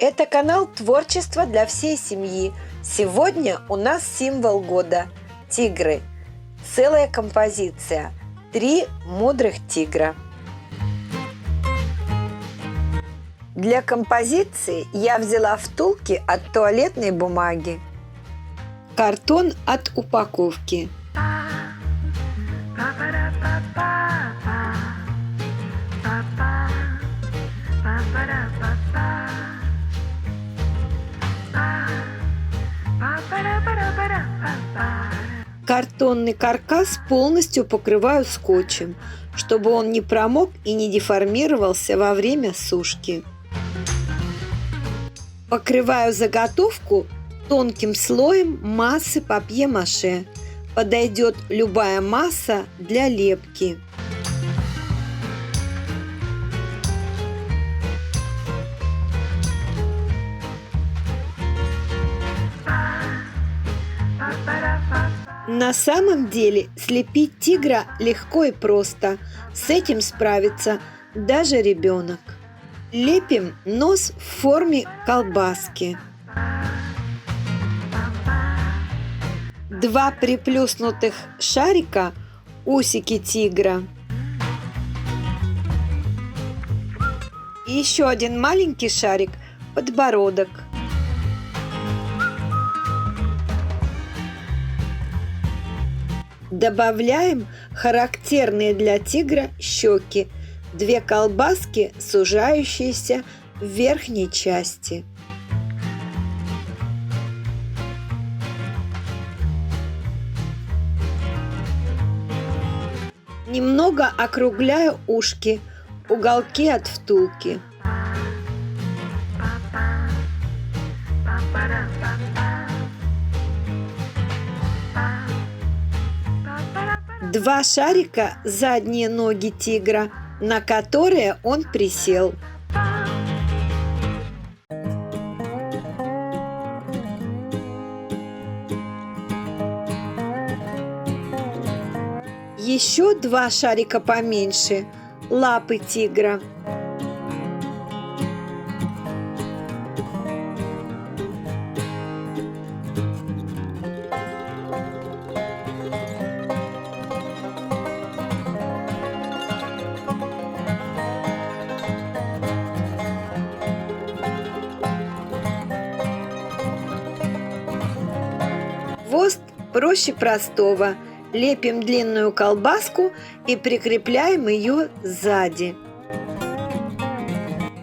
Это канал «Творчество для всей семьи». Сегодня у нас символ года – тигры. Целая композиция – 3 мудрых тигра. Для композиции я взяла втулки от туалетной бумаги, картон от упаковки, картонный каркас полностью покрываю скотчем, чтобы он не промок и не деформировался во время сушки. Покрываю заготовку тонким слоем массы папье-маше. Подойдет любая масса для лепки. На самом деле слепить тигра легко и просто. С этим справится даже ребенок. Лепим нос в форме колбаски. 2 приплюснутых шарика – усики тигра. И еще один маленький шарик – подбородок. Добавляем характерные для тигра щеки, 2 колбаски, сужающиеся в верхней части. Немного округляю ушки, уголки от втулки. Два шарика – задние ноги тигра, на которые он присел. Еще 2 шарика поменьше – лапы тигра. Хвост проще простого. Лепим длинную колбаску и прикрепляем ее сзади.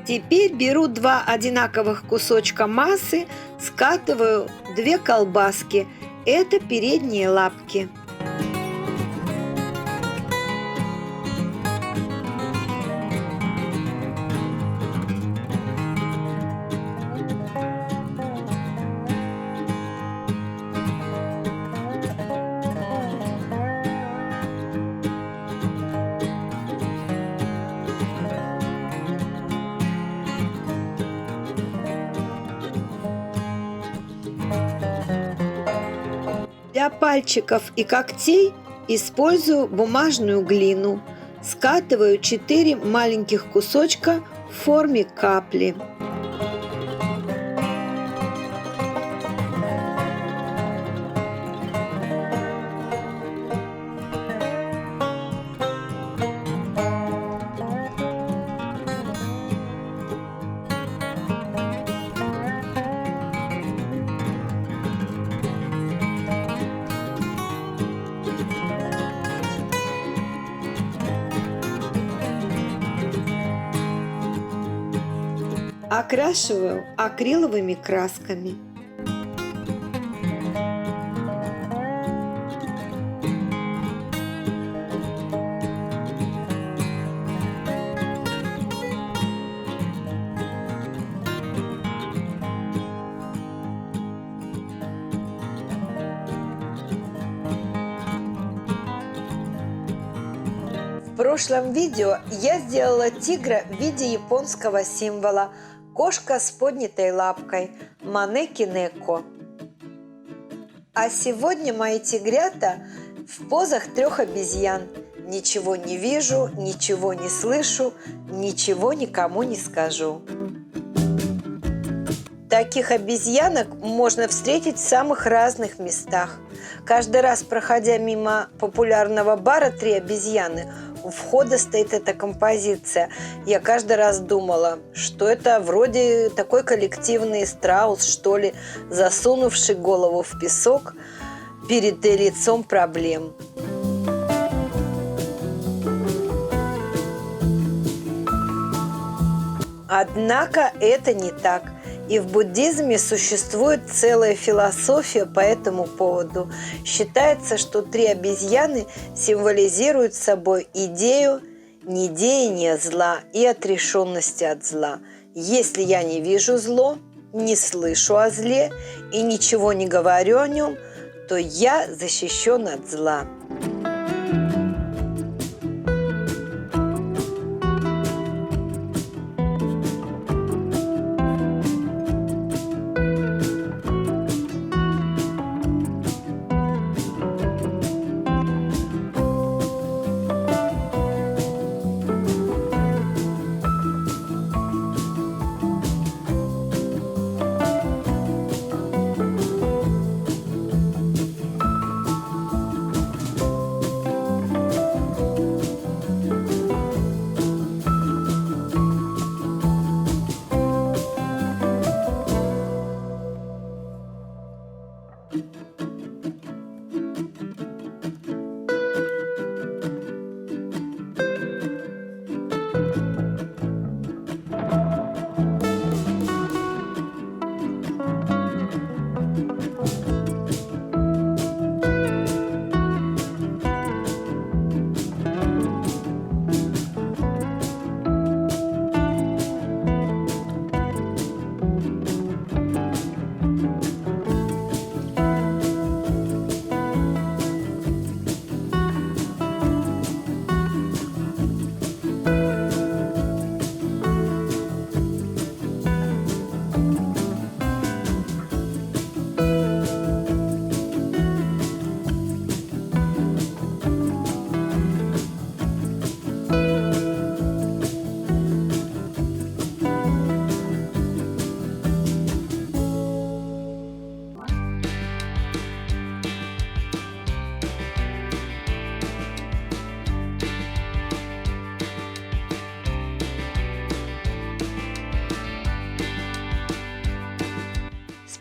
Теперь беру 2 одинаковых кусочка массы, скатываю 2 колбаски. Это передние лапки. Для пальчиков и когтей использую бумажную глину. Скатываю 4 маленьких кусочка в форме капли. Окрашиваю акриловыми красками. В прошлом видео я сделала тигра в виде японского символа – кошка с поднятой лапкой – манеки-неко. А сегодня мои тигрята в позах 3 обезьян. Ничего не вижу, ничего не слышу, ничего никому не скажу. Таких обезьянок можно встретить в самых разных местах. Каждый раз, проходя мимо популярного бара «Три обезьяны», у входа стоит эта композиция. Я каждый раз думала, что это вроде такой коллективный страус, что ли, засунувший голову в песок перед лицом проблем. Однако это не так. И в буддизме существует целая философия по этому поводу. Считается, что три обезьяны символизируют собой идею недеяния зла и отрешенности от зла. Если я не вижу зло, не слышу о зле и ничего не говорю о нем, то я защищен от зла.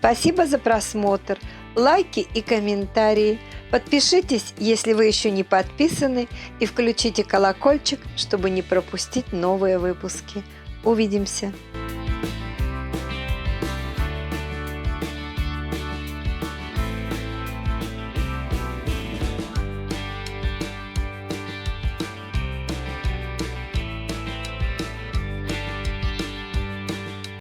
Спасибо за просмотр, лайки и комментарии. Подпишитесь, если вы еще не подписаны, и включите колокольчик, чтобы не пропустить новые выпуски. Увидимся!